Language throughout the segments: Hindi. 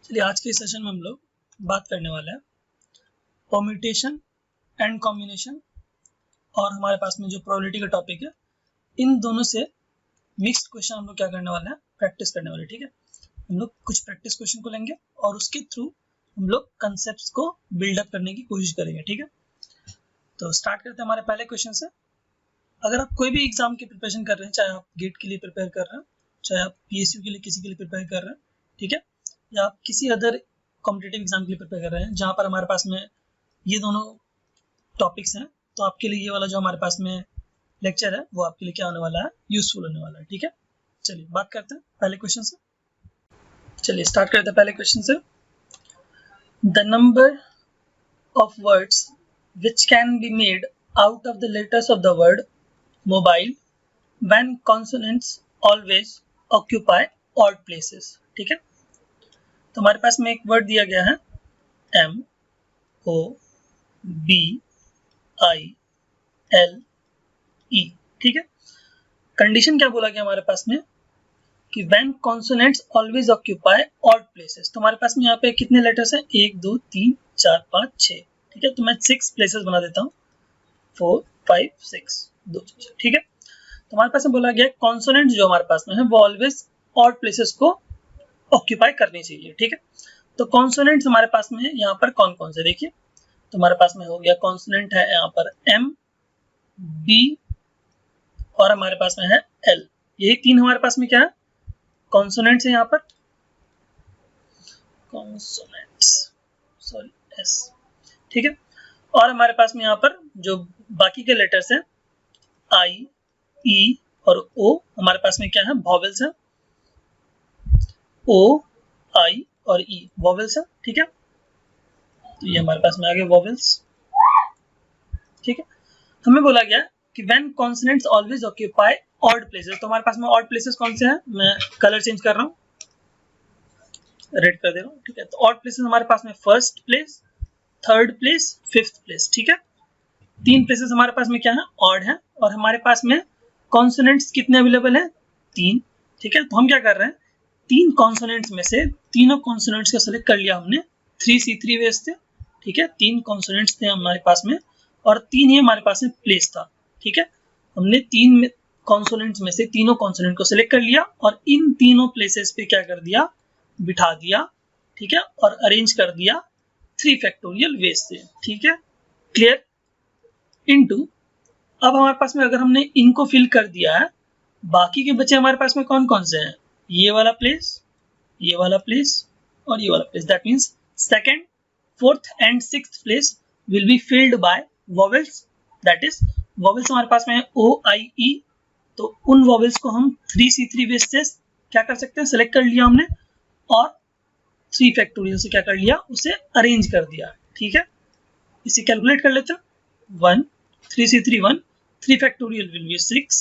चलिए आज के सेशन में हम लोग बात करने वाले हैं परम्यूटेशन एंड कॉम्बिनेशन और हमारे पास में जो प्रोबेबिलिटी का टॉपिक है, इन दोनों से मिक्स्ड क्वेश्चन हम लोग क्या करने वाले हैं, प्रैक्टिस करने वाले। ठीक है, हम लोग कुछ प्रैक्टिस क्वेश्चन को लेंगे और उसके थ्रू हम लोग कंसेप्ट्स को बिल्डअप करने की कोशिश करेंगे। ठीक है, तो स्टार्ट करते हैं हमारे पहले क्वेश्चन से। अगर आप कोई भी एग्जाम की प्रिपरेशन कर रहे हैं, चाहे आप गेट के लिए प्रिपेयर कर रहे हैं, चाहे आप पीएसयू के लिए किसी के लिए प्रिपेयर कर रहे हैं, ठीक है, या आप किसी अदर कॉम्पिटिटिव एग्जाम के लिए प्रिपेयर कर रहे हैं जहाँ पर हमारे पास में ये दोनों टॉपिक्स हैं, तो आपके लिए ये वाला जो हमारे पास में लेक्चर है वो आपके लिए क्या होने वाला है, यूजफुल होने वाला है। ठीक है, चलिए बात करते हैं पहले क्वेश्चन से। चलिए स्टार्ट करते हैं पहले क्वेश्चन से। The number of words which can be made out of the letters of the word mobile when consonants always occupy odd places। ठीक है, तो हमारे पास में एक वर्ड दिया गया है M O B I L E। ठीक है, कंडीशन क्या बोला गया हमारे पास में कि when consonants always occupy odd places। तो हमारे पास में यहाँ पे कितने लेटर्स हैं, 1 2 3 4 5 6। ठीक है, तो मैं 6 प्लेसेस बना देता हूँ, 4 5 6 2 6। ठीक है, तो हमारे पास में बोला गया कॉन्सोनेंट जो हमारे पास में है वो ऑलवेज ऑड प्लेसेस को ऑक्यूपाई करनी चाहिए। ठीक है, तो कॉन्सोनेंट्स हमारे पास में है यहाँ पर कौन कौन से, देखिए, तो हमारे पास में हो गया कॉन्सोनेंट है यहाँ पर M B और हमारे पास में है L। यही तीन हमारे पास में क्या है, कॉन्सोनेंट्स है यहाँ पर, कॉन्सोनेंट्स सॉरी S। ठीक है, और हमारे पास में यहाँ पर जो बाकी के लेटर्स हैं I E और O, हमारे पास में क्या है, वॉवेल्स है, O I और E वॉवेल्स है। ठीक है, तो ये हमारे पास में आ गए वॉवेल्स। ठीक है, हमें बोला गया कि when consonants always occupy odd places. तो हमारे पास में ऑड प्लेसेस कौन से हैं, मैं कलर चेंज कर रहा हूँ, रेड कर दे रहा हूँ। ठीक है, तो ऑड प्लेसेस हमारे पास में first place, third place, fifth place. ठीक है, तीन प्लेसेस हमारे पास में क्या है, ऑड है, और हमारे पास में कॉन्सोनेंट्स कितने अवेलेबल हैं, 3। ठीक है, तो हम क्या कर रहे हैं, तीन कॉन्सोनेंट्स में से तीनों कॉन्सोनेंट्स का सेलेक्ट कर लिया हमने, 3C3 वेज थे। ठीक है, तीन कॉन्सोनेंट्स थे हमारे पास में और तीन ही हमारे पास में प्लेस था। ठीक है, हमने तीन कॉन्सोनेंट्स में से तीनों कॉन्सोनेंट को सिलेक्ट कर लिया और इन तीनों प्लेसेस पे क्या कर दिया, बिठा दिया। ठीक है, और अरेंज कर दिया 3 फैक्टोरियल वेज से। ठीक है, क्लियर। इनटू, अब हमारे पास में अगर हमने इनको फिल कर दिया है, बाकी के बचे हमारे पास में कौन कौन से हैं, ये वाला प्लेस, ये वाला प्लेस और ये वाला place. That means second, fourth and sixth place will be filled by vowels. That is vowels हमारे पास में है O I E, तो उन वॉवेल्स को हम 3C3 वेज से क्या कर सकते हैं, सेलेक्ट कर लिया हमने और 3 फैक्टोरियल से क्या कर लिया, उसे अरेंज कर दिया। ठीक है, इसे कैलकुलेट कर लेते हैं। 1 3C3 1, 3 factorial will be 6,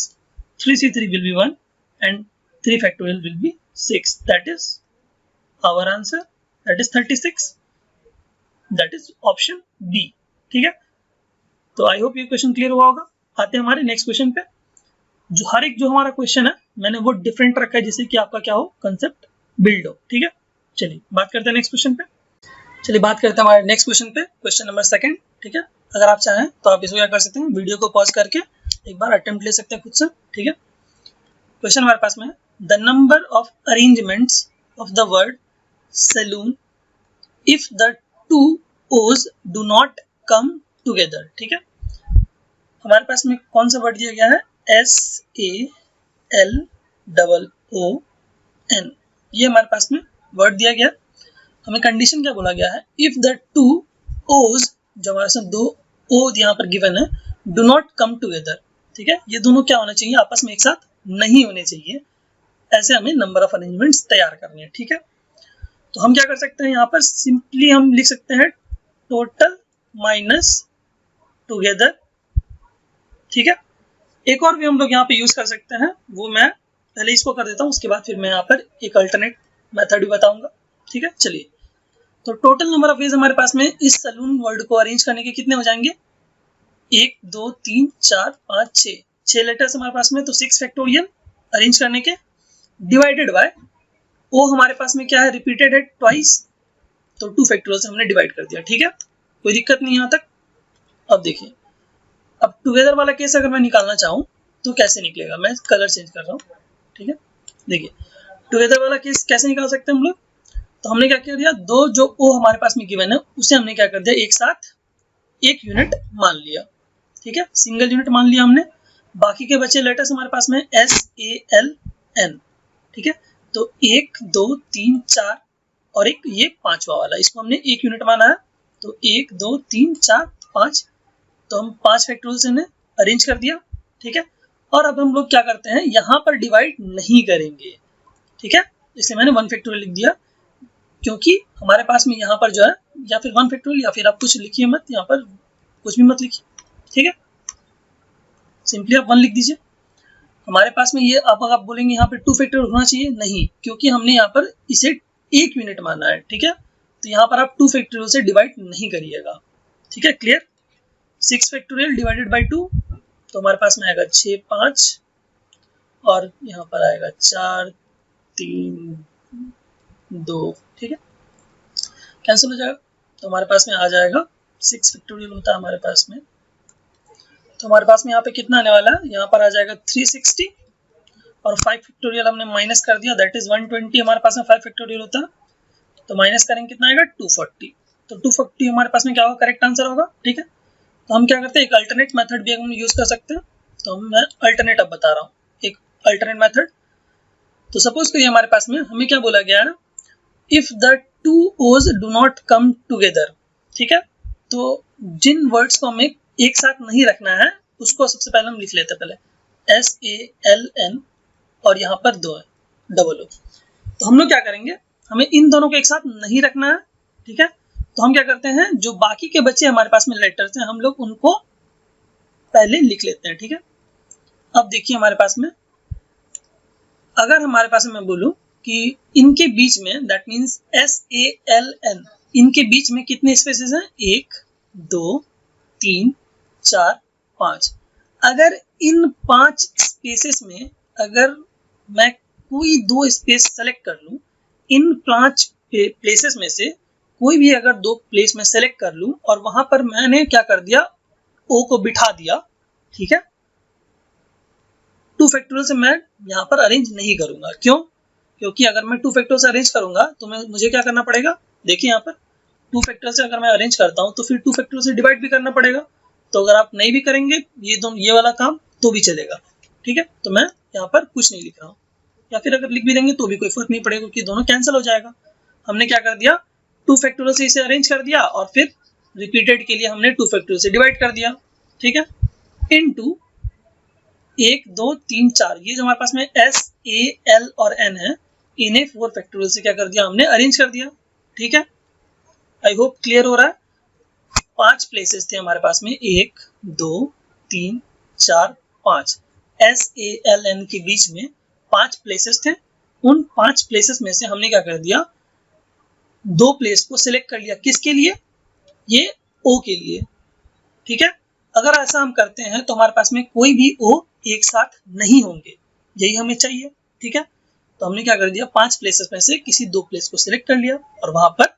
3C3 will be 1 and 3 factorial will be 6. That is our answer, that is 36, that is option B। ठीक है, तो आई होप ये क्वेश्चन क्लियर हुआ होगा। आते हैं हमारे नेक्स्ट क्वेश्चन पे। जो हर एक जो हमारा क्वेश्चन है मैंने वो डिफरेंट रखा है, जिससे कि आपका क्या हो, कंसेप्ट बिल्ड हो। ठीक है, चलिए बात करते हैं नेक्स्ट क्वेश्चन पे। चलिए बात करते हैं हमारे नेक्स्ट क्वेश्चन पे, क्वेश्चन नंबर 2। ठीक है, अगर आप चाहें तो आप इसको क्या कर सकते हैं, वीडियो को पॉज करके एक बार अटेम्प्ट ले सकते हैं खुद से। ठीक है, क्वेश्चन हमारे पास में है, the number of arrangements of the word saloon if the 2 O's do not come together. ठीक है, हमारे पास में कौन सा वर्ड दिया गया है, SALOON, ये हमारे पास में वर्ड दिया गया। हमें कंडीशन क्या बोला गया है, इफ द 2 ओज, जो हमारे साथ 2 ओ यहाँ पर गिवन है, डू नॉट कम टुगेदर। ठीक है, ये दोनों क्या होना चाहिए, आपस में एक साथ नहीं होने चाहिए। ऐसे हमें नंबर ऑफ अरेंजमेंट्स तैयार करने हैं। ठीक है, तो हम क्या कर सकते हैं, यहाँ पर सिंपली हम लिख सकते हैं टोटल माइनस टुगेदर। ठीक है, एक और भी हम लोग यहाँ पे यूज कर सकते हैं, वो मैं पहले इसको कर देता हूँ, उसके बाद फिर मैं यहाँ पर एक अल्टरनेट मेथड भी बताऊंगा। ठीक है, चलिए, तो टोटल नंबर ऑफ वेज हमारे पास में इस सैलून वर्ड को अरेंज करने के कितने हो जाएंगे, 1 2 3 4 5 6, 6 लेटर्स हमारे पास में, तो 6 फैक्टोरियल अरेंज करने के, डिवाइडेड बाय ओ हमारे पास में क्या है, रिपीटेड है ट्वाइस, तो 2 फैक्टोरियल से हमने डिवाइड कर दिया। ठीक है, कोई दिक्कत नहीं यहाँ तक। अब देखिए, अब टुगेदर वाला केस अगर मैं निकालना चाहूँ तो कैसे निकलेगा, मैं कलर चेंज कर रहा हूँ। ठीक है, देखिए टुगेदर वाला केस कैसे निकाल सकते हैं हम लोग। तो हमने क्या कर दिया, दो जो ओ हमारे पास में गिवन है उसे हमने क्या कर दिया, एक साथ एक यूनिट मान लिया। ठीक है, सिंगल यूनिट मान लिया हमने। बाकी के बचे लेटर्स हमारे पास में SALN। ठीक है, तो 1 2 3 4 और एक ये पांचवा वाला, इसको हमने एक यूनिट माना है। तो 1 2 3 4 5, तो हम 5 फैक्टोरियल से ने अरेंज कर दिया। ठीक है, और अब हम लोग क्या करते हैं, यहाँ पर डिवाइड नहीं करेंगे। ठीक है, इसलिए मैंने 1 फैक्टोरियल लिख दिया, क्योंकि हमारे पास में यहाँ पर जो है, या फिर 1 फैक्टोरियल या फिर आप कुछ लिखिए मत, यहाँ पर कुछ भी मत लिखिए। ठीक है, सिंपली आप 1 लिख दीजिए। हमारे पास में ये आप बोलेंगे यहाँ पे 2 फैक्टोरियल होना चाहिए, नहीं, क्योंकि हमने यहाँ पर इसे एक यूनिट माना है। ठीक है, तो यहाँ पर आप 2 फैक्टोरियल से डिवाइड नहीं करिएगा। ठीक है, क्लियर। 6 फैक्टोरियल डिवाइडेड बाई 2, तो हमारे पास में आएगा 6 5, और यहाँ पर आएगा 4 3 2। ठीक है, कैंसिल हो जाएगा, तो हमारे पास में आ जाएगा 6 फैक्टोरियल होता है हमारे पास में। तो हमारे पास में यहाँ पे कितना आने वाला है, यहाँ पर आ जाएगा 360, और 5 फैक्टोरियल हमने माइनस कर दिया, दैट इज 120 हमारे पास में 5 फैक्टोरियल होता है। तो माइनस करेंगे कितना आएगा, 240। तो 240 हमारे पास में क्या होगा, करेक्ट आंसर होगा। ठीक है, तो हम क्या करते हैं, एक अल्टरनेट मेथड भी हम यूज कर सकते हैं। तो मैं अल्टरनेट अब बता रहा हूँ, एक अल्टरनेट मेथड। तो सपोज करिए हमारे पास में हमें क्या बोला गया है, if the 2 O's do not come together. ठीक है, तो जिन वर्ड्स को हमें एक साथ नहीं रखना है उसको सबसे पहले हम लिख लेते हैं, पहले SALN, और यहाँ पर 2 है डबल O। तो हम लोग क्या करेंगे, हमें इन दोनों को एक साथ नहीं रखना है। ठीक है, तो हम क्या करते हैं, जो बाकी के बच्चे हमारे पास में लेटर्स हैं हम लोग उनको पहले लिख लेते हैं। ठीक है, अब देखिए हमारे पास में, अगर हमारे पास में मैं बोलूं कि इनके बीच में, दैट मीन्स SALN, इनके बीच में कितने स्पेसेस हैं, 1 2 3 4 5। अगर इन 5 स्पेसेस में अगर मैं कोई 2 स्पेस सेलेक्ट कर लूं, इन 5 प्लेसेस में से कोई भी अगर 2 प्लेस में सेलेक्ट कर लूं, और वहां पर मैंने क्या कर दिया, O को बिठा दिया। ठीक है, 2 फैक्टोरियल से मैं यहाँ पर अरेंज नहीं करूंगा। क्यों, क्योंकि अगर मैं 2 फैक्टोरियल से अरेंज करूंगा तो मुझे क्या करना पड़ेगा, देखिए यहाँ पर 2 फैक्टोरियल से अगर मैं अरेंज करता हूँ तो फिर 2 फैक्टोरियल से डिवाइड भी करना पड़ेगा। तो अगर आप नहीं भी करेंगे ये वाला काम तो भी चलेगा। ठीक है, तो मैं यहाँ पर कुछ नहीं लिख रहा हूँ, या फिर अगर लिख भी देंगे तो भी कोई फर्क नहीं पड़ेगा, क्योंकि दोनों कैंसिल हो जाएगा। हमने क्या कर दिया, 2 फैक्टोरियल से इसे अरेंज कर दिया, और फिर रिपीटेड के लिए हमने 2 फैक्टोरियल से डिवाइड कर दिया। ठीक है, इनटू 1 2 3 4, ये जो हमारे पास में SAL और N है, इन्हें 4 फैक्टोरियल से क्या कर दिया, हमने अरेंज कर दिया। ठीक है, आई होप क्लियर हो रहा है। 5 प्लेसेस थे हमारे पास में, 1 2 3 4 5, SALN के बीच में 5 प्लेसेस थे। उन 5 प्लेसेस में से हमने क्या कर दिया, 2 प्लेस को सिलेक्ट कर लिया, किसके लिए, ये O के लिए। ठीक है, अगर ऐसा हम करते हैं तो हमारे पास में कोई भी O एक साथ नहीं होंगे, यही हमें चाहिए। ठीक है, तो हमने क्या कर दिया, 5 प्लेसेस में से किसी 2 प्लेस को सिलेक्ट कर लिया और वहां पर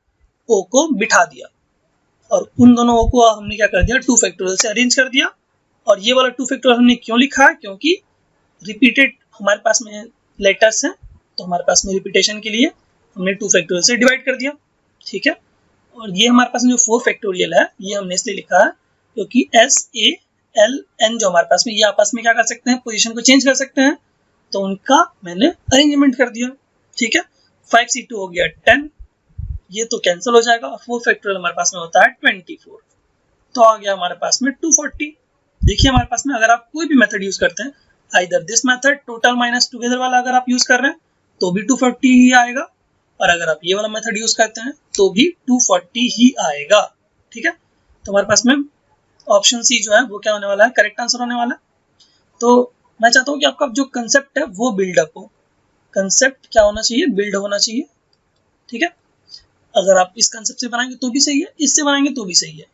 O को बिठा दिया, और उन दोनों O को हमने क्या कर दिया, 2 फैक्टोरियल से अरेंज कर दिया। और ये वाला 2 फैक्टोरियल हमने क्यों लिखा है, क्योंकि रिपीटेड हमारे पास में लेटर्स हैं, तो हमारे पास में रिपीटेशन के लिए हमने 2 फैक्टोरियल से डिवाइड कर दिया। ठीक है, और ये हमारे पास में जो 4 फैक्टोरियल है ये हमने इसलिए लिखा है क्योंकि SALN जो हमारे पास में, ये आपस में क्या कर सकते हैं, पोजीशन को चेंज कर सकते हैं, तो उनका मैंने अरेंजमेंट कर दिया। ठीक है, 5C2 हो गया 10, ये तो कैंसिल हो जाएगा, और 4 फैक्टोरियल हमारे पास में होता है 24, तो आ गया हमारे पास में 240। देखिए हमारे पास में अगर आप कोई भी मेथड यूज करते हैं, either this method total minus together वाला अगर आप यूज कर रहे हैं तो भी 240 ही आएगा, और अगर आप ये वाला मेथड यूज करते हैं तो भी 240 ही आएगा। ठीक है, तो हमारे पास में ऑप्शन सी जो है वो क्या होने वाला है, करेक्ट आंसर होने वाला है। तो मैं चाहता हूँ कि आपका जो कंसेप्ट है वो बिल्डअप हो। कंसेप्ट क्या होना चाहिए, बिल्ड होना चाहिए। ठीक है, अगर आप इस कंसेप्ट से बनाएंगे तो भी सही है, इससे बनाएंगे तो भी सही है।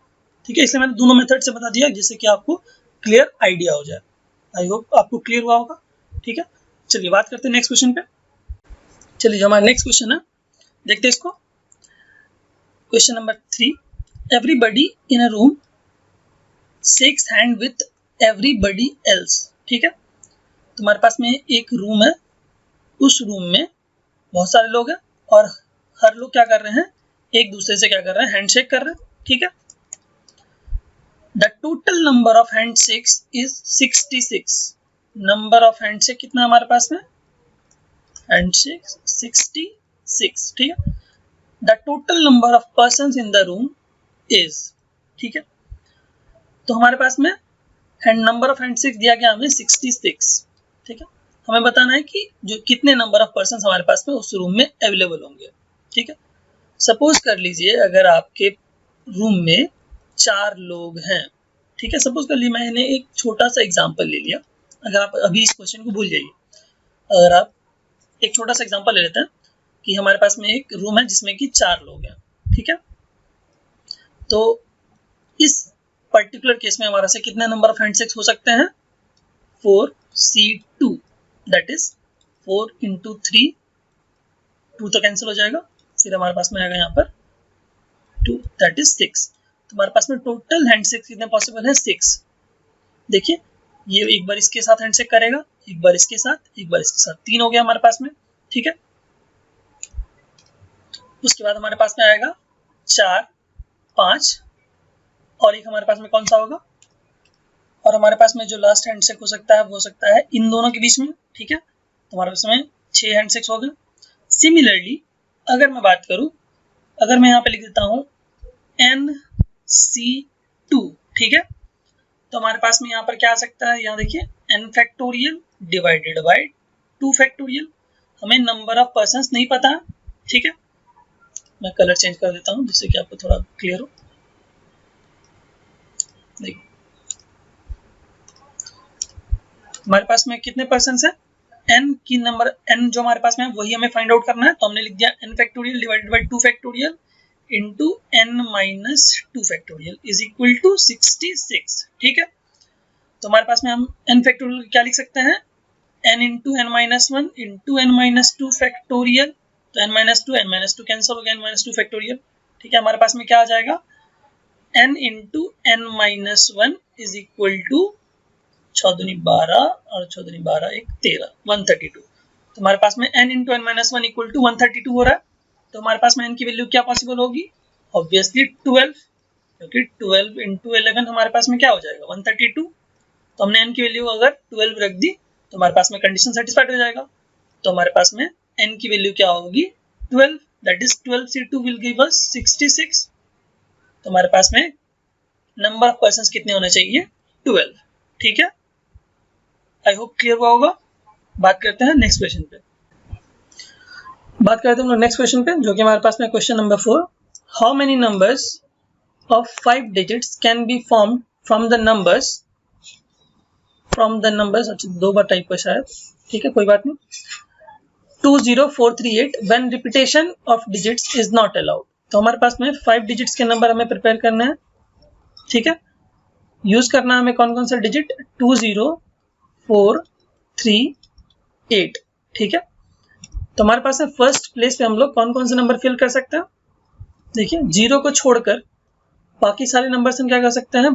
ठीक है, इसलिए मैंने दोनों मेथड से बता दिया जिससे कि आपको क्लियर आइडिया हो जाए। आई होप आपको क्लियर हुआ होगा। ठीक है, चलिए बात करते हैं नेक्स्ट क्वेश्चन पे। चलिए जो हमारा नेक्स्ट क्वेश्चन है देखते हैं इसको। Question number 3, everybody in a room shakes hand with everybody else. ठीक है, तुम्हारे पास में एक रूम है, उस रूम में बहुत सारे लोग हैं और हर लोग क्या कर रहे हैं, एक दूसरे से क्या कर रहे हैं, हैंडशेक कर रहे हैं। ठीक है, the total number of handshakes is 66। Number of handshake कितना हमारे पास में, हैंडशेक 66। ठीक है, the total number of persons in the room is, ठीक है, तो हमारे पास में नंबर ऑफ हैंडशेक दिया गया हमें 66। ठीक है, हमें बताना है कि जो कितने नंबर ऑफ पर्सन्स हमारे पास में उस रूम में अवेलेबल होंगे। ठीक है, सपोज कर लीजिए अगर आपके रूम में 4 लोग हैं। ठीक है, सपोज कर लीजिए, मैंने एक छोटा सा एग्जांपल ले लिया। अगर आप अभी इस क्वेश्चन को भूल जाइए, अगर आप एक छोटा सा एग्जांपल ले लेते हैं कि हमारे पास में एक रूम है जिसमें कि 4 लोग हैं। ठीक है, तो इस पर्टिकुलर केस में हमारे से कितने नंबर ऑफ हैंडशेक्स हो सकते हैं, 4C2, दैट इज 4 × 3, 2 तो कैंसिल हो जाएगा, फिर हमारे पास में आएगा यहाँ पर 2, दैट इज 6। तो हमारे पास में टोटल हैंडशेक कितने पॉसिबल है, 6। देखिए, ये एक बार इसके साथ हैंडशेक करेगा, एक बार इसके साथ, एक बार इसके साथ, 3 हो गया हमारे पास में। ठीक है, उसके बाद हमारे पास में आएगा 4, 5 और एक हमारे पास में कौन सा होगा, और हमारे पास में जो लास्ट हैंडशेक हो सकता है वो हो सकता है इन दोनों के बीच में। ठीक है, तो हमारे पास में 6 हैंडशेक्स हो गए। सिमिलरली अगर मैं बात करूं, अगर मैं यहाँ पे लिख देता हूं NC2, ठीक है, तो हमारे पास में यहाँ पर क्या आ सकता है, यहाँ देखिए n factorial divided by 2 factorial. हमें नंबर ऑफ पर्सन्स नहीं पता। ठीक है, मैं कलर चेंज कर देता हूँ जिससे कि आपको थोड़ा क्लियर हो। देखिए हमारे पास में कितने पर्सन्स हैं, n की नंबर, n जो हमारे पास में है वही हमें फाइंड आउट करना है। तो हमने लिख दिया n factorial divided by 2 factorial into n minus 2 factorial is equal to 66। ठीक है, तो हमारे पास में हम n फैक्टोरियल क्या लिख सकते हैं, n into n minus 1 into n minus 2 factorial. तो n माइनस 2 कैंसिल हो गया, n माइनस 2 फैक्टोरियल। ठीक है, हमारे पास में क्या आ जाएगा, n into n minus 1 is equal to 6 दूनी 12 और 6 दूनी 12 1 13, 132। तो हमारे पास में n into n minus 1 equal to 132 हो रहा है। तो हमारे पास में n की वैल्यू क्या पॉसिबल होगी, ऑब्वियसली 12, क्योंकि 12 इंटू 11 हमारे पास में क्या हो जाएगा, 132। तो हमने n की वैल्यू अगर 12 रख दी तो हमारे पास में कंडीशन सेटिस्फाइड हो जाएगा। तो हमारे पास में n की वैल्यू क्या होगी, 12, that is 12C2 will give अस 66। तो हमारे पास में नंबर ऑफ पर्सन्स कितने होने चाहिए, 12। ठीक है, आई होप क्लियर हुआ होगा। बात करते हैं नेक्स्ट क्वेश्चन पे, बात करते हैं नेक्स्ट क्वेश्चन पे, जो कि हमारे पास में question number 4, how many numbers of 5 digits can be formed from the numbers, अच्छा 2 बार टाइप पर शायद, ठीक है कोई बात नहीं, 20438 when repetition of digits is not allowed. तो हमारे पास में 5 डिजिट्स के नंबर हमें प्रिपेयर करना है। ठीक है, यूज करना हमें कौन कौन सा डिजिट, 20438। ठीक है, तो हमारे पास में फर्स्ट प्लेस पे हम लोग कौन कौन से नंबर फिल कर सकते हैं, देखिए 0 को छोड़कर बाकी सारे नंबर हम क्या कर सकते हैं,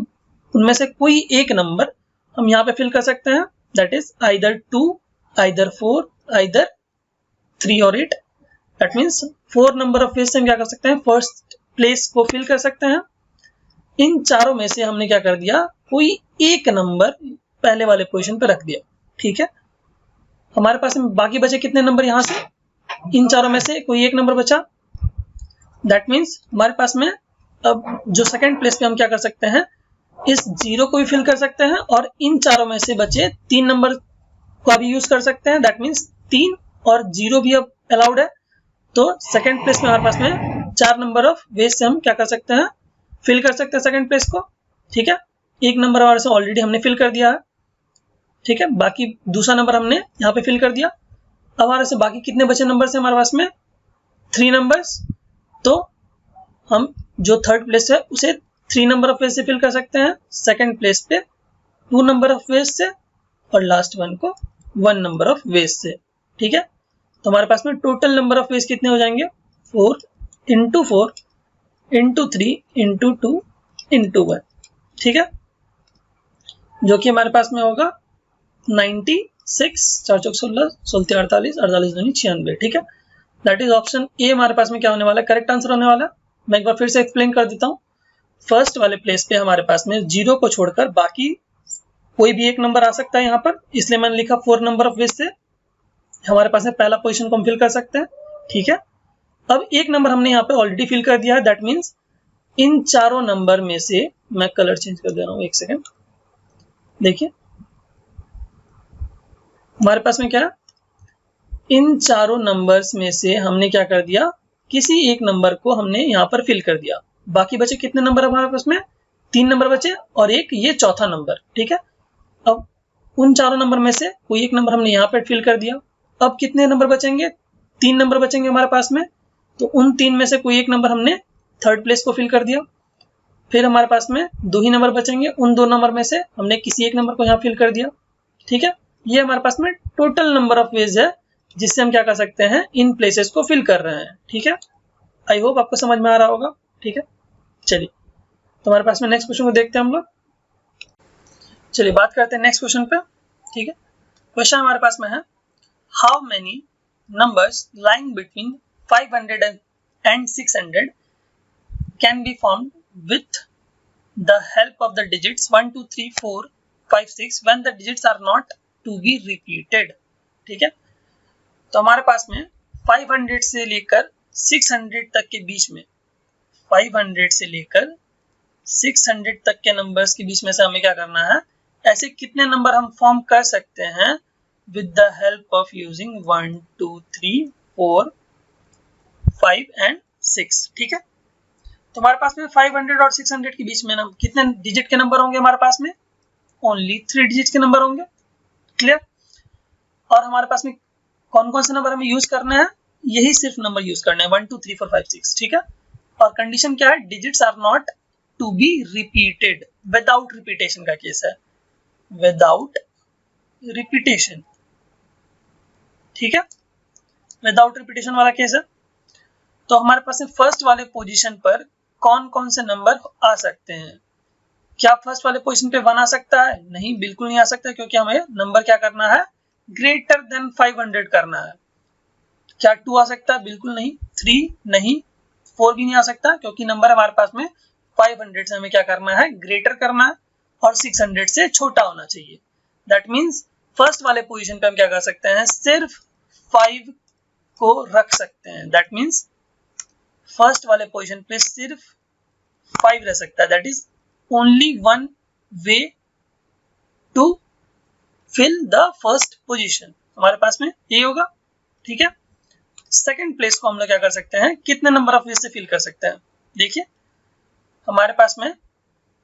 उनमें से कोई एक नंबर हम यहाँ पे फिल कर सकते हैं, that is either 2, either 4, either 3 और 8। That means 4 number of veg से हम क्या कर सकते हैं, फर्स्ट प्लेस को फिल कर सकते हैं। इन चारों में से हमने क्या कर दिया, कोई एक नंबर पहले वाले पोजीशन पे रख दिया। ठीक है, हमारे पास में बाकी बचे कितने नंबर, यहाँ से इन चारों में से कोई एक नंबर बचा। दैट मीन्स हमारे पास में अब जो सेकंड प्लेस पे हम क्या कर सकते हैं, इस 0 को भी फिल कर सकते हैं और इन चारों में से बचे 3 नंबर को भी यूज कर सकते हैं। दैट मीन्स 3 और 0 भी अब अलाउड है। तो सेकंड प्लेस में हमारे पास में 4 नंबर ऑफ वेज से हम क्या कर सकते हैं, फिल कर सकते हैं सेकंड प्लेस को। ठीक है, एक नंबर हमारे से ऑलरेडी हमने फिल कर दिया है। ठीक है, बाकी दूसरा नंबर हमने यहाँ पे फिल कर दिया। अब हमारे से बाकी कितने बचे नंबर से हमारे पास में, 3 नंबर्स। तो हम जो थर्ड प्लेस है उसे 3 नंबर ऑफ वेज से फिल कर सकते हैं, सेकंड प्लेस पे 2 नंबर ऑफ वेज से और लास्ट वन को 1 नंबर ऑफ वेज से। ठीक है, तो हमारे पास में टोटल नंबर ऑफ वेज कितने हो जाएंगे, 4 × 4 इंटू 3 इंटू 2 इंटू 1, ठीक है, जो कि हमारे पास में होगा 96, 4 चौक 16, 16 48, 48 दूनी 96, ठीक है। दैट इज ऑप्शन ए हमारे पास में क्या होने वाला है, करेक्ट आंसर होने वाला। मैं एक बार फिर से एक्सप्लेन कर देता हूँ। फर्स्ट वाले प्लेस पे हमारे पास में 0 को छोड़कर बाकी कोई भी एक नंबर आ सकता है यहाँ पर, इसलिए मैंने लिखा 4 नंबर ऑफ वेज से हमारे पास में पहला पोजीशन को हम फिल कर सकते हैं, ठीक है। अब एक नंबर हमने यहाँ पे ऑलरेडी फिल कर दिया है, दैट मीन्स इन चारों नंबर में से, मैं कलर चेंज कर दे रहा हूँ, एक सेकेंड, देखिए हमारे पास में क्या है, इन चारों नंबर्स में से हमने क्या कर दिया, किसी एक नंबर को हमने यहाँ पर फिल कर दिया। बाकी बचे कितने नंबर हमारे पास में, 3 नंबर बचे और एक ये चौथा नंबर, ठीक है। अब उन चारों नंबर में से कोई एक नंबर हमने यहाँ पर फिल कर दिया। अब कितने नंबर बचेंगे, 3 नंबर बचेंगे हमारे पास में, तो उन 3 में से कोई एक नंबर हमने थर्ड प्लेस को फिल कर दिया। फिर हमारे पास में 2 ही नंबर बचेंगे, उन 2 नंबर में से हमने किसी एक नंबर को यहाँ फिल कर दिया, ठीक है। ये हमारे पास में टोटल नंबर ऑफ वेज है जिससे हम क्या कर सकते हैं, इन प्लेसेस को फिल कर रहे हैं, ठीक है। आई होप आपको समझ में आ रहा होगा, ठीक है। चलिए तो हमारे पास में नेक्स्ट क्वेश्चन को देखते हैं हम लोग। चलिए बात करते हैं नेक्स्ट क्वेश्चन पे, ठीक है। क्वेश्चन हमारे पास में है, how many numbers lying between 500 and 600 can be formed with the help of the digits 1 2 3 4 5 6 when the digits are not to be repeated, ठीक है। तो हमारे पास में 500 से लेकर 600 तक के बीच में, 500 से लेकर 600 तक के नंबर्स के बीच में से हमें क्या करना है, ऐसे कितने नंबर हम फॉर्म कर सकते हैं with the help of using 1 2 3 4 5 and 6, ठीक है। तो हमारे पास में 500 और 600 के बीच में कितने डिजिट के नंबर होंगे हमारे पास में, ओनली 3 डिजिट के नंबर होंगे, क्लियर। और हमारे पास में कौन कौन से नंबर हमें यूज करना है, यही सिर्फ नंबर यूज करना है 1 2 3 4 5 6, ठीक है। और कंडीशन क्या है, digits are not to be repeated, without repetition का केस है, विदाउट रिपीटेशन, ठीक है, विदाउट रिपीटेशन वाला केस है। तो हमारे पास में फर्स्ट वाले पोजीशन पर कौन कौन से नंबर आ सकते हैं, क्या फर्स्ट वाले पोजीशन पे 1 आ सकता है, नहीं बिल्कुल नहीं आ सकता, क्योंकि हमें नंबर क्या करना है, ग्रेटर देन 500 करना है। क्या 2 आ सकता है, बिल्कुल नहीं, 3 नहीं, 4 भी नहीं आ सकता, क्योंकि नंबर हमारे पास में 500 से हमें क्या करना है, ग्रेटर करना है, और 600 से छोटा होना चाहिए। दैट मीन्स फर्स्ट वाले पोजीशन पे हम क्या कर सकते हैं, सिर्फ 5 को रख सकते हैं, दैट मीन्स फर्स्ट वाले पोजीशन पे सिर्फ 5 रह सकता है, that is only one way to fill the first position, हमारे पास में ये होगा, ठीक है। सेकंड प्लेस को हम लोग क्या कर सकते हैं, कितने नंबर ऑफ वेज से फिल कर सकते हैं, देखिए हमारे पास में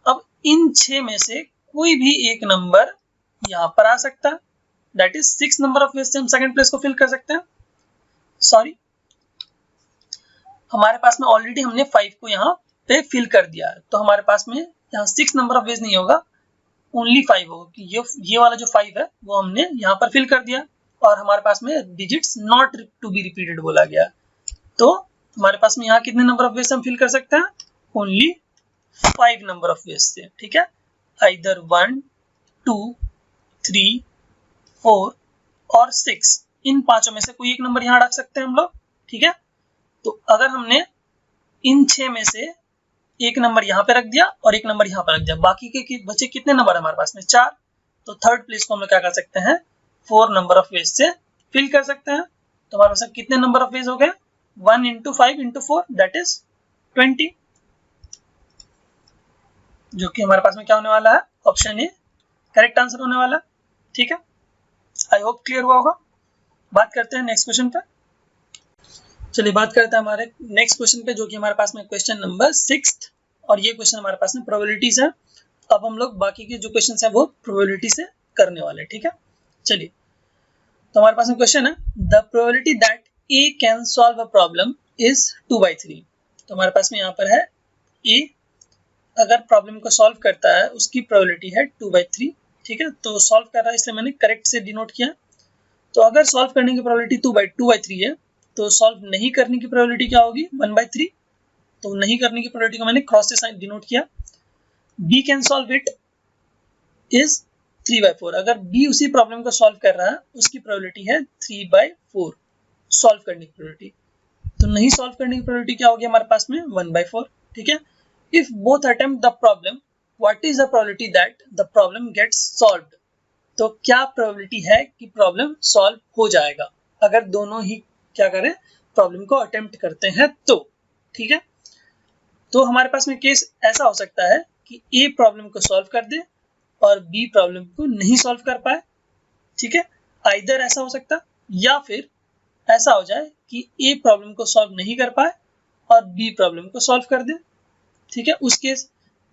अब इन 6 में से कोई भी एक नंबर यहां पर आ सकता है, that is 6 number of veg से हम सेकंड प्लेस को फिल कर सकते हैं। सॉरी, हमारे पास में ऑलरेडी हमने 5 को यहाँ पे फिल कर दिया है, तो हमारे पास में यहाँ 6 नंबर ऑफ वेज नहीं होगा, ओनली 5 होगा, कि ये वाला जो 5 है वो हमने यहाँ पर फिल कर दिया, और हमारे पास में digits not to be repeated बोला गया। तो हमारे पास में यहाँ कितने नंबर ऑफ वेज हम फिल कर सकते हैं, ओनली 5 नंबर ऑफ वेज से, ठीक है। आइदर 1 2 3 4 और 6, इन पांचों में से कोई एक नंबर यहाँ रख सकते हैं हम लोग, ठीक है। तो अगर हमने इन 6 में से एक नंबर यहाँ पे रख दिया और एक नंबर यहाँ पे रख दिया, बाकी के बचे कितने नंबर हमारे पास में, 4, तो थर्ड प्लेस को हम लोग क्या कर सकते हैं, 4 नंबर ऑफ वेज से फिल कर सकते हैं। तो हमारे पास कितने नंबर ऑफ वेज हो गए, 1 × 5 × 4 दैट इज 20, जो कि हमारे पास में क्या होने वाला है, ऑप्शन ए करेक्ट आंसर होने वाला है, ठीक है। आई होप क्लियर हुआ होगा। बात करते हैं नेक्स्ट क्वेश्चन पे। चलिए बात करते हैं हमारे नेक्स्ट क्वेश्चन पे, जो कि हमारे पास में क्वेश्चन नंबर 6, और ये क्वेश्चन हमारे पास में प्रोबेबिलिटीज है। अब हम लोग बाकी के जो क्वेश्चन है वो प्रोबेबिलिटी से करने वाले हैं, ठीक है। चलिए तो हमारे पास में क्वेश्चन है, the probability that A can solve a problem is 2/3। तो हमारे पास में यहाँ पर है ए अगर प्रॉब्लम को सॉल्व करता है उसकी प्रोबेबिलिटी है 2/3, ठीक है। तो सॉल्व कर रहा है इसलिए मैंने करेक्ट से डिनोट किया। तो अगर सॉल्व करने की प्रोबेबिलिटी 2/3 है, तो सॉल्व नहीं करने की प्रोबेबिलिटी क्या होगी, 1/3। तो नहीं करने की प्रोबेबिलिटी को मैंने क्रॉस से साइन डिनोट किया। B can solve it is 3/4। अगर बी उसी प्रॉब्लम को सॉल्व कर रहा है उसकी प्रोबेबिलिटी है 3/4 सॉल्व करने की प्रोबेबिलिटी। तो नहीं सॉल्व करने की प्रोबेबिलिटी क्या होगी हमारे पास में 1/4। ठीक है। If both attempt the problem what is the probability that the problem gets solved. तो क्या प्रोबेबिलिटी है कि प्रॉब्लम सॉल्व हो जाएगा अगर दोनों ही क्या करें, प्रॉब्लम को अटेम्प्ट करते हैं तो। ठीक है। तो हमारे पास में केस ऐसा हो सकता है कि ए प्रॉब्लम को सॉल्व कर दे और बी प्रॉब्लम को नहीं सॉल्व कर पाए। ठीक है। आइदर ऐसा हो सकता या फिर ऐसा हो जाए कि ए प्रॉब्लम को सॉल्व नहीं कर पाए और बी प्रॉब्लम को सॉल्व कर दे। ठीक है।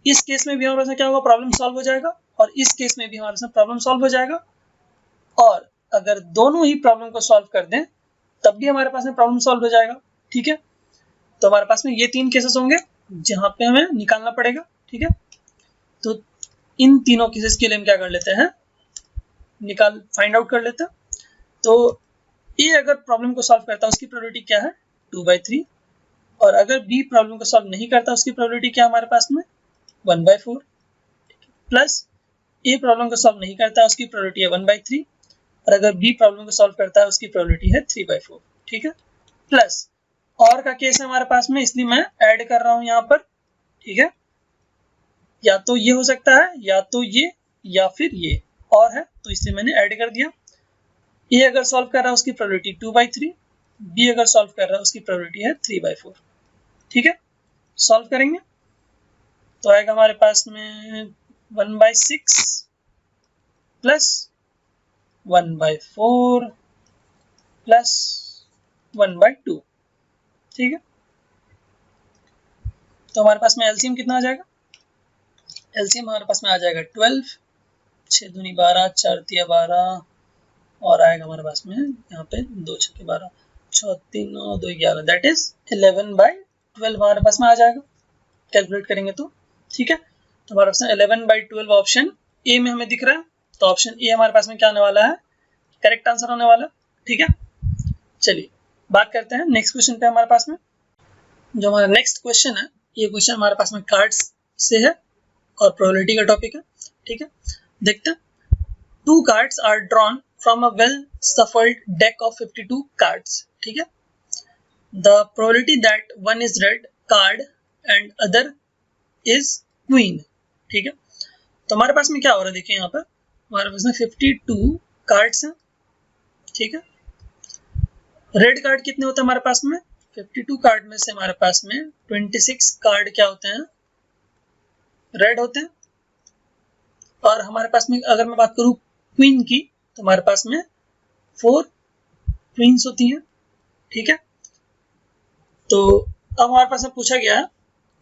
इस केस में भी हमारे पास क्या होगा, प्रॉब्लम सॉल्व हो जाएगा, और इस केस में भी हमारे पास प्रॉब्लम सॉल्व हो जाएगा। और अगर दोनों ही प्रॉब्लम को सॉल्व कर दें तब भी हमारे पास में प्रॉब्लम सॉल्व हो जाएगा। ठीक है। तो हमारे पास में ये 3 केसेस होंगे जहां पे हमें निकालना पड़ेगा। ठीक है। तो इन तीनों केसेस के लिए हम क्या कर लेते हैं, फाइंड आउट कर लेते हैं। तो ए अगर प्रॉब्लम को सॉल्व करता है उसकी प्रोबेबिलिटी क्या है 2/3, और अगर बी प्रॉब्लम को सॉल्व नहीं करता उसकी प्रोबेबिलिटी क्या है हमारे पास में 1/4, प्लस ए प्रॉब्लम को सॉल्व नहीं करता उसकी प्रोबेबिलिटी है 1/3, और अगर बी प्रॉब्लम को सॉल्व करता है उसकी प्रोबेबिलिटी है 3/4। ठीक है। प्लस और का केस है हमारे पास में, इसलिए मैं ऐड कर रहा हूं यहाँ पर। ठीक है। या तो ये हो सकता है, या तो ये, या फिर ये और है, तो इससे मैंने ऐड कर दिया। ए अगर सॉल्व कर रहा है उसकी प्रोबेबिलिटी 2/3, बी अगर सॉल्व कर रहा है उसकी प्रोबेबिलिटी है 3/4। ठीक है। सॉल्व करेंगे तो आएगा हमारे पास में 1/6 प्लस 1/4 प्लस 1/2। ठीक है। तो हमारे पास में एलसीएम कितना आ जाएगा, एलसीएम हमारे पास में आ जाएगा 12, 6 दूनी 12, 4 तिया 12, और आएगा हमारे पास में यहाँ पे 2 6 12, 6 3 9 2 11, दैट इज 11/12 हमारे पास में आ जाएगा कैलकुलेट करेंगे तो। ठीक है। तो हमारे पास में 11/12 ऑप्शन ए में हमें दिख रहा है, तो ऑप्शन ए हमारे पास में क्या आने वाला है, करेक्ट आंसर होने वाला है। ठीक है। चलिए बात करते हैं नेक्स्ट क्वेश्चन पे। हमारे पास में जो हमारा नेक्स्ट क्वेश्चन है, ये क्वेश्चन हमारे पास में कार्ड्स से है और प्रोबेबिलिटी का टॉपिक है। ठीक है। देखते हैं। 2 cards are drawn from a well shuffled deck of 52 cards. ठीक है। The probability that one is red card and other is queen. ठीक है। तो हमारे पास में क्या हो रहा है, देखिए यहाँ पर हमारे पास में 52 कार्ड्स हैं। ठीक है। रेड कार्ड कितने होते हैं हमारे पास में, 52 कार्ड में से हमारे पास में 26 कार्ड क्या होते हैं, रेड होते हैं। और हमारे पास में अगर मैं बात करूं क्वीन की, तो हमारे पास में 4 क्वींस होती हैं। ठीक है। तो अब हमारे पास में पूछा गया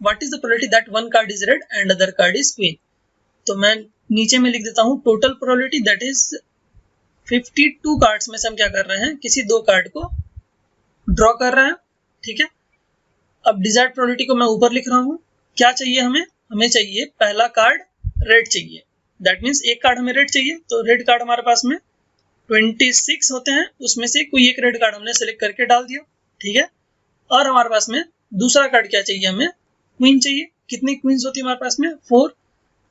what is the probability that one card is red and other card is queen. तो मैं नीचे में लिख देता हूं total probability that is 52 cards में से हम क्या कर रहे हैं, किसी 2 कार्ड को ड्रॉ कर रहे हैं। ठीक है। अब डिजायर्ड प्रोबेबिलिटी को मैं ऊपर लिख रहा हूं। क्या चाहिए हमें चाहिए पहला कार्ड रेड चाहिए, दैट मीन्स एक कार्ड हमें रेड चाहिए। तो रेड कार्ड हमारे पास में 26 होते हैं, उसमें से कोई एक रेड कार्ड हमने सेलेक्ट करके डाल दिया। ठीक है। और हमारे पास में दूसरा कार्ड क्या चाहिए, हमें क्वीन चाहिए। कितनी क्वींस होती है हमारे पास में 4,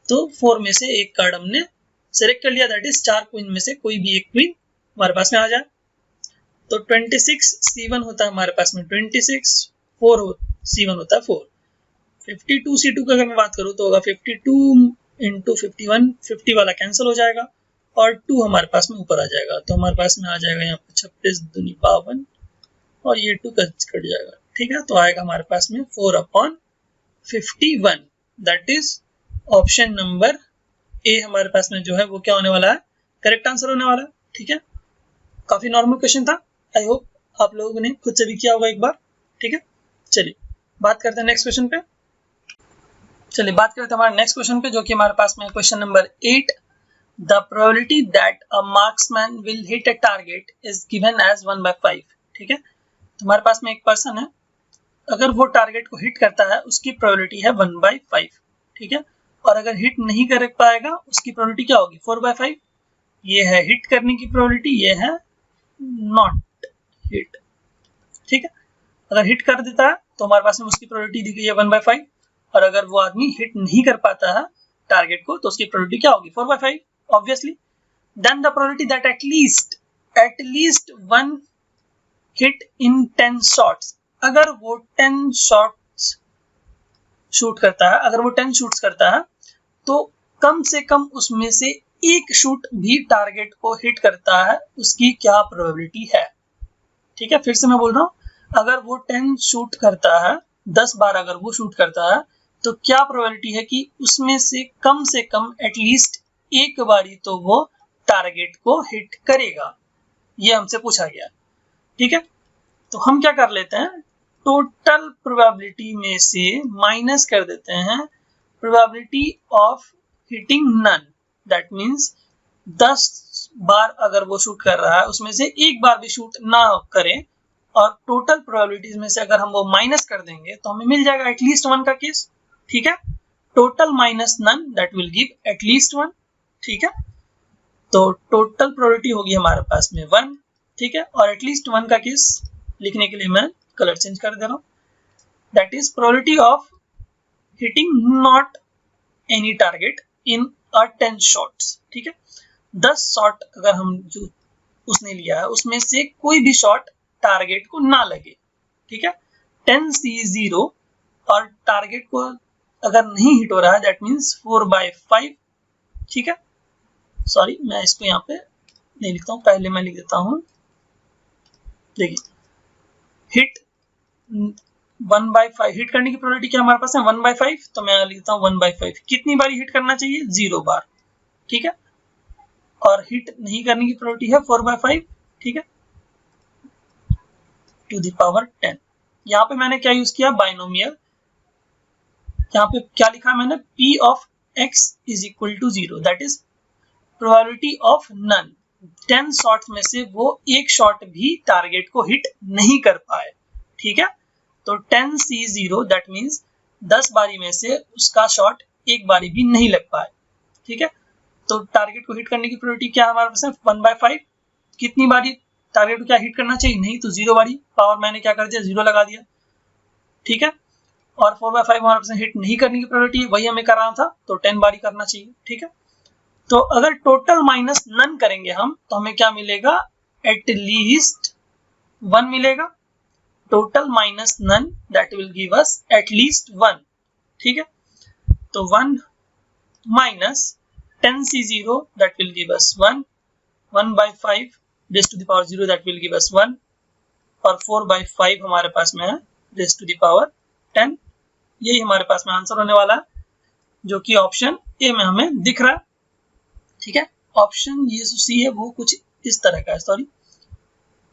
तो 4 में से एक कार्ड हमने सेलेक्ट कर लिया, दैट इज 4 क्वीन में से कोई भी एक क्वीन हमारे पास में आ जाए। तो 26 C1 होता है हमारे पास में 26, 4 C1 होता है 4। 52 C2 की अगर मैं बात करूं तो होगा 52 इंटू 51, 50 वाला कैंसिल हो जाएगा और 2 हमारे पास में ऊपर आ जाएगा। तो हमारे पास में आ जाएगा यहाँ पे 26 दूनी 52 और ये 2 कट जाएगा। ठीक है। तो आएगा हमारे पास में 4/51, that is option number A हमारे पास में जो है वो क्या होने वाला है, करेक्ट आंसर होने वाला है। ठीक है। काफी नॉर्मल क्वेश्चन था, आई होप आप लोगों ने खुद से भी किया होगा एक बार। ठीक है। चलिए बात करते हैं नेक्स्ट क्वेश्चन पे। चलिए बात करते हैं हमारे नेक्स्ट क्वेश्चन पे, जो कि हमारे पास में question number 8। The probability that a marksman will hit a target is given as 1/5। ठीक है। तो हमारे पास में एक पर्सन है, अगर वो टारगेट को हिट करता है उसकी प्रोबेबिलिटी है 1/5। ठीक है। और अगर हिट नहीं कर पाएगा उसकी प्रोबेबिलिटी क्या होगी 4/5। ये है हिट करने की प्रोबेबिलिटी, ये है नॉट हिट। ठीक है। अगर हिट कर देता है तो हमारे पास में उसकी प्रोबेबिलिटी दी गई है 1/5, और अगर वो आदमी हिट नहीं कर पाता है टारगेट को तो उसकी प्रोबेबिलिटी क्या होगी 4/5 obviously. Then the probability that at least one hit in 10 shots, अगर वो 10 शॉट्स शूट करता है, अगर वो 10 शूट्स करता है तो कम से कम उसमें से एक शूट भी टारगेट को हिट करता है, उसकी क्या प्रोबेबिलिटी है। ठीक है, फिर से मैं बोल रहा हूँ, अगर वो 10 शूट करता है, 10 बार अगर वो शूट करता है तो क्या प्रोबेबिलिटी है कि उसमें से कम एटलीस्ट एक बारी तो वो टारगेट को हिट करेगा, ये हमसे पूछा गया। ठीक है, तो हम क्या कर लेते हैं, टोटल प्रोबेबिलिटी में से माइनस कर देते हैं probability of hitting none, that means 10 बार अगर वो शूट कर रहा है उसमें से एक बार भी शूट ना करे, और टोटल प्रोबेबिलिटीज में से अगर हम वो माइनस कर देंगे तो हमें मिल जाएगा एटलीस्ट 1 का केस। ठीक है, total minus none that will give at least 1। ठीक है, तो टोटल प्रोबेबिलिटी होगी हमारे पास में 1। ठीक है, और एटलीस्ट 1 का केस लिखने के लिए मैं कलर चेंज कर दे रहा हूं, that is probability of hitting not any target in 10 shots. ठीक है, 10 शॉट अगर हम जो उसने लिया है उसमें से कोई भी शॉट टारगेट को ना लगे। ठीक है, 10C0 और टारगेट को अगर नहीं हिट हो रहा है दैट मीन्स 4/5। ठीक है, सॉरी मैं इसको यहाँ पे नहीं लिखता हूँ, पहले मैं लिख देता हूँ। देखिए हिट 1/5, हिट करने की प्रोबेबिलिटी क्या हमारे पास है 1/5, तो मैं लिखता हूँ 1/5। कितनी बारी हिट करना चाहिए 0 बार। ठीक है, और हिट नहीं करने की प्रोबेबिलिटी है 4/5। ठीक है, टू द पावर 10। यहाँ पे मैंने क्या यूज किया बाइनोमियल, यहाँ पे क्या लिखा मैंने P of x is equal to 0, that is probability of none. 10 shots में से वो एक शॉट भी टारगेट को हिट नहीं कर पाए। ठीक है, तो 10C0 दैट मीन्स 10 बारी में से उसका शॉट एक बारी भी नहीं लग पाए। ठीक है, तो टारगेट को हिट करने की प्रोबेबिलिटी क्या हमारे पास है 1/5। कितनी बारी टारगेट को क्या हिट करना चाहिए, नहीं तो 0 बारी, पावर मैंने क्या कर दिया 0 लगा दिया। ठीक है, और 4/5 हमारे पास हिट नहीं करने की प्रोबेबिलिटी है, वही हमें कराना था, तो 10 बारी करना चाहिए। ठीक है, तो अगर टोटल माइनस नन करेंगे हम तो हमें क्या मिलेगा एटलीस्ट 1 मिलेगा। Total minus none that will give us at least 1। ठीक है, तो 1 minus 10C0 that will give us 1, 1/5 raise to the power 0 that will give us 1, और 4/5 हमारे पास में है रेज़ टू द पावर 10। यही हमारे पास में आंसर होने वाला है, जो कि ऑप्शन ए में हमें दिख रहा है। ठीक है, ऑप्शन ये सी है वो कुछ इस तरह का है, सॉरी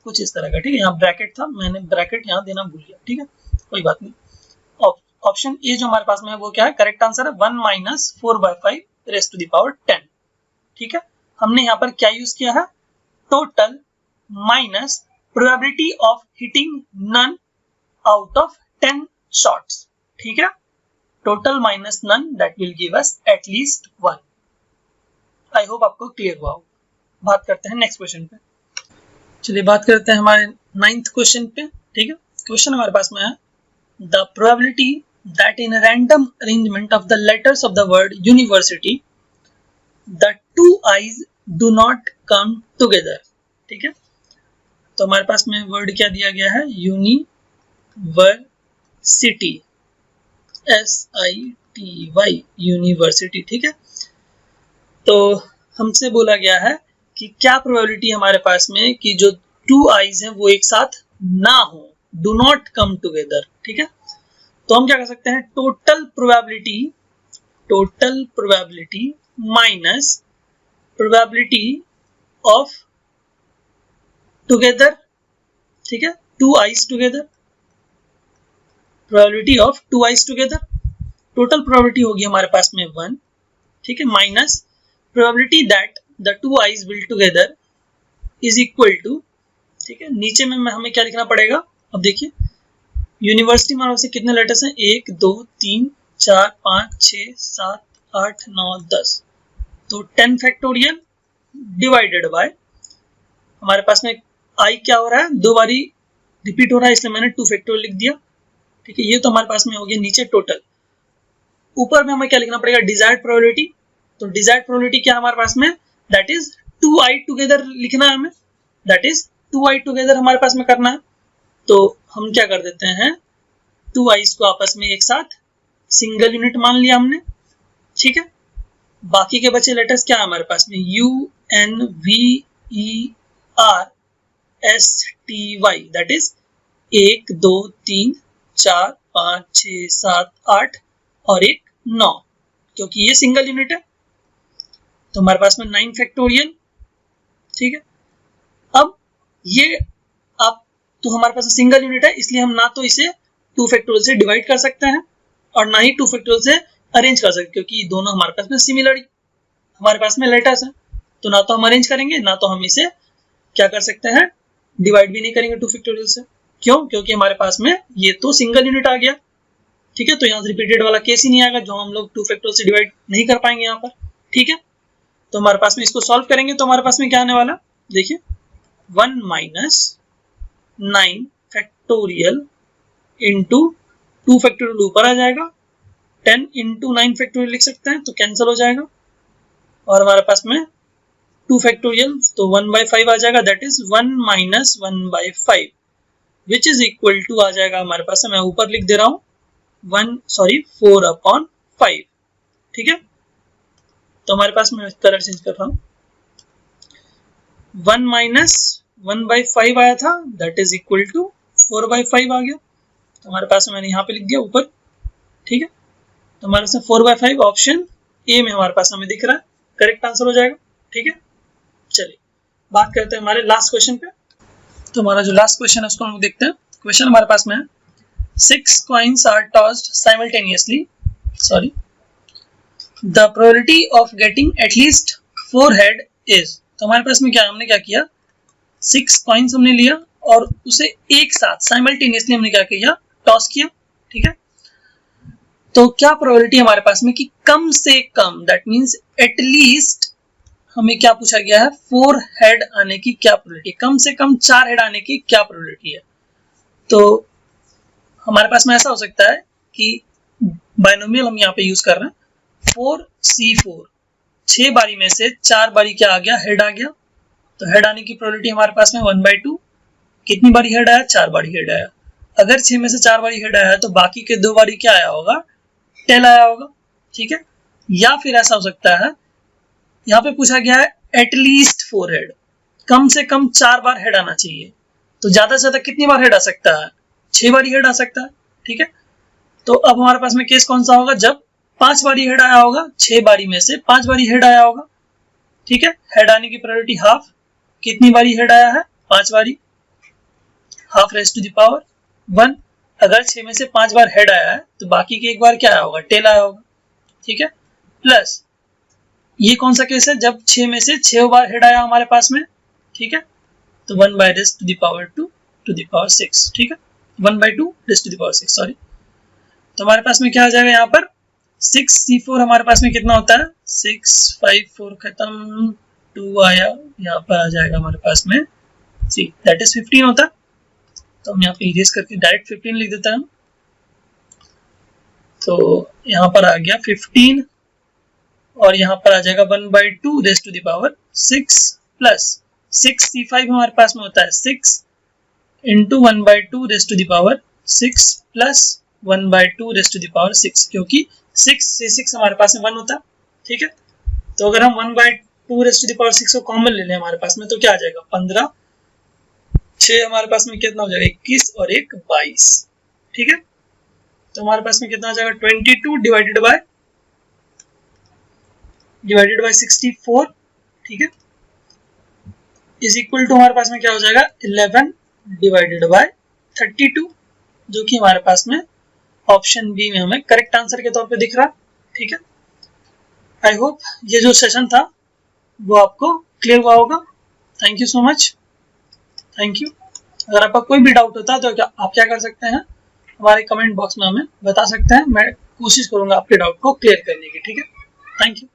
कुछ इस तरह का। ठीक है, यहाँ ब्रैकेट था, मैंने ब्रैकेट यहाँ देना भूल गया। ठीक है, कोई बात नहीं। ऑप्शन ए जो हमारे पास में है वो क्या है, करेक्ट आंसर है 1 minus 4/5 raise to the power 10। ठीक है, हमने यहाँ पर क्या यूज किया है, total minus probability of hitting none out of 10 shots. ठीक है, total minus none that will give us at least 1। I hope आपको क्लियर हुआ हो। बात करते हैं नेक्स्ट क्वेश्चन पे। चलिए बात करते हैं हमारे 9th क्वेश्चन पे। ठीक है, क्वेश्चन हमारे पास में है the probability that in random arrangement of the letters of the word university the two eyes do not come together. ठीक है, तो हमारे पास में वर्ड क्या दिया गया है यूनिवर्सिटी, SITY यूनिवर्सिटी। ठीक है, तो हमसे बोला गया है कि क्या प्रोबेबिलिटी हमारे पास में कि जो 2 आईज हैं वो एक साथ ना हो, डू नॉट कम टुगेदर। ठीक है, तो हम क्या कर सकते हैं total probability minus probability of together. ठीक है, 2 eyes together, probability of 2 eyes together, total probability होगी हमारे पास में 1। ठीक है, minus probability that the 2 eyes will together is equal to. ठीक है, नीचे में हमें क्या लिखना पड़ेगा, अब देखिए यूनिवर्सिटी हमारे से कितने लेटर्स हैं 1 2 3 4 5 6 7 8 9 10, तो 10 फैक्टोरियल डिवाइडेड बाय हमारे पास में आई क्या हो रहा है 2 बारी रिपीट हो रहा है, इसलिए मैंने 2 फैक्टोरियल लिख दिया। ठीक है, ये तो हमारे पास में हो गया नीचे टोटल। ऊपर में हमें क्या लिखना पड़ेगा, डिजायर्ड प्रोबेबिलिटी। तो डिजायर्ड प्रोबेबिलिटी क्या है हमारे पास में, दैट इज 2i टुगेदर लिखना है हमें, दैट इज 2i टुगेदर हमारे पास में करना है। तो हम क्या कर देते हैं, 2i's को आपस में एक साथ सिंगल यूनिट मान लिया हमने, ठीक है। बाकी के बचे लेटर्स क्या है हमारे पास में, U N V E R S T Y, that is 1 2 3 4 5 6 7 8 और एक 9, क्योंकि ये सिंगल यूनिट है तो हमारे पास में 9 फैक्टोरियल, ठीक है। अब ये आप तो हमारे पास सिंगल यूनिट है, इसलिए हम ना तो इसे 2 फैक्टोरियल से डिवाइड कर सकते हैं और ना ही 2 फैक्टोरियल से अरेंज कर सकते, क्योंकि दोनों हमारे पास में सिमिलर हमारे पास में लेटर्स हैं। तो ना तो हम अरेंज करेंगे, ना तो हम इसे क्या कर सकते हैं, डिवाइड भी नहीं करेंगे 2 फैक्टोरियल से। क्यों, क्योंकि हमारे पास में ये तो सिंगल यूनिट आ गया, ठीक है। तो यहाँ से रिपीटेड वाला केस ही नहीं आएगा, जो हम लोग 2 फैक्टोरियल से डिवाइड नहीं कर पाएंगे यहाँ पर, ठीक है। तो हमारे पास में इसको सॉल्व करेंगे तो हमारे पास में क्या आने वाला, देखिए 1 माइनस 9 फैक्टोरियल इंटू 2 फैक्टोरियल ऊपर आ जाएगा, 10 इंटू 9 फैक्टोरियल लिख सकते हैं, तो कैंसिल हो जाएगा। और हमारे पास में 2 फैक्टोरियल तो 1/5 आ जाएगा, that is 1 minus 1/5 which is equal to आ जाएगा हमारे पास में, मैं ऊपर लिख दे रहा हूँ 4/5, ठीक है। तो हमारे पास में कलर चेंज कर रहा हूँ, 1 माइनस 1/5 आया था, दैट इज इक्वल टू 4/5 आ गया। तो हमारे पास में मैंने यहाँ पे लिख दिया ऊपर, ठीक है। तो हमारे पास 4/5 ऑप्शन ए में हमारे पास हमें दिख रहा है, करेक्ट आंसर हो जाएगा, ठीक है। चलिए बात करते हैं हमारे लास्ट क्वेश्चन पे। तो हमारा जो लास्ट क्वेश्चन है उसको हम देखते हैं। क्वेश्चन हमारे पास में है 6 coins are tossed simultaneously, sorry, the probability of getting at least 4 head is। तो हमारे पास में क्या, हमने क्या किया, 6 coins हमने लिया और उसे एक साथ साइमल्टेनियसली हमने क्या किया, टॉस किया, ठीक है। तो क्या प्रोबेबिलिटी हमारे पास में कि कम से कम, दैट मींस एटलीस्ट हमें क्या पूछा गया है, 4 हेड आने की क्या प्रोबेबिलिटी, कम से कम 4 हेड आने की क्या प्रोबेबिलिटी है। तो हमारे पास में ऐसा हो सकता है कि बाइनोमियल हम यहाँ पे यूज कर रहे हैं, 4C4, 6 बारी में से 4 बारी क्या आ गया, हेड आ गया। तो हेड आने की प्रोबेबिलिटी हमारे पास में 1/2, कितनी बारी हेड आया, 4 बारी हेड आया। अगर 6 में से 4 बारी हेड आया है तो बाकी के 2 बारी क्या आया होगा, टेल आया होगा, ठीक है। या फिर ऐसा हो सकता है, यहाँ पे पूछा गया है एटलीस्ट 4 हेड, कम से कम 4 बार हेड आना चाहिए। तो ज्यादा से ज्यादा कितनी बार हेड आ सकता है, 6 बारी हेड आ सकता है, ठीक है। तो अब हमारे पास में केस कौन सा होगा, जब 5 बारी हेड आया होगा, 6 बारी में से 5 बारी हेड आया होगा, ठीक है। हेड आने की प्रोबेबिलिटी हाफ, कितनी बारी हेड आया है, 5 बारी, half raise to the power 1। अगर 6 में से 5 बार हेड आया है तो बाकी के एक बार क्या आया होगा, टेल आया होगा, ठीक है। प्लस ये कौन सा केस है, जब 6 में से 6 बार हेड आया हमारे पास में, ठीक है। तो 1/6, ठीक है, 1/2 सॉरी। तो हमारे पास में क्या आ जाएगा यहाँ पर, 6C4 हमारे पास में कितना होता है, 6 5 4 खत्म, 2 आया, यहाँ पर आ जाएगा हमारे पास में 3, दैट इज 15 होता है। तो हम यहाँ पे इरेज करके डायरेक्ट 15 लिख देता हूँ। तो यहाँ पर आ गया 15 और यहाँ पर आ जाएगा 1/2 प्लस 6C5 हमारे पास में होता है 6 इंटू 1/2 प्लस 1/2 क्योंकि 6 से 6 हमारे पास में 1 होता है, ठीक है। तो अगर हम 1/2 को कॉमन ले लें हमारे पास में तो क्या आ जाएगा, 15, 6 हमारे पास में कितना हो जाएगा, 21 और 1 22, ठीक है। तो हमारे पास में कितना आ जाएगा, 22 डिवाइडेड बाय 64, ठीक है, इज इक्वल टू हमारे पास में क्या हो जाएगा, 11 डिवाइडेड बाय 32, जो कि हमारे पास में ऑप्शन बी में हमें करेक्ट आंसर के तौर पे दिख रहा है, ठीक है। आई होप ये जो सेशन था वो आपको क्लियर हुआ होगा। Thank you so much, thank you. अगर आपका कोई भी डाउट होता है तो आप क्या कर सकते हैं, हमारे कमेंट बॉक्स में हमें बता सकते हैं, मैं कोशिश करूंगा आपके डाउट को क्लियर करने की, ठीक है। Thank you.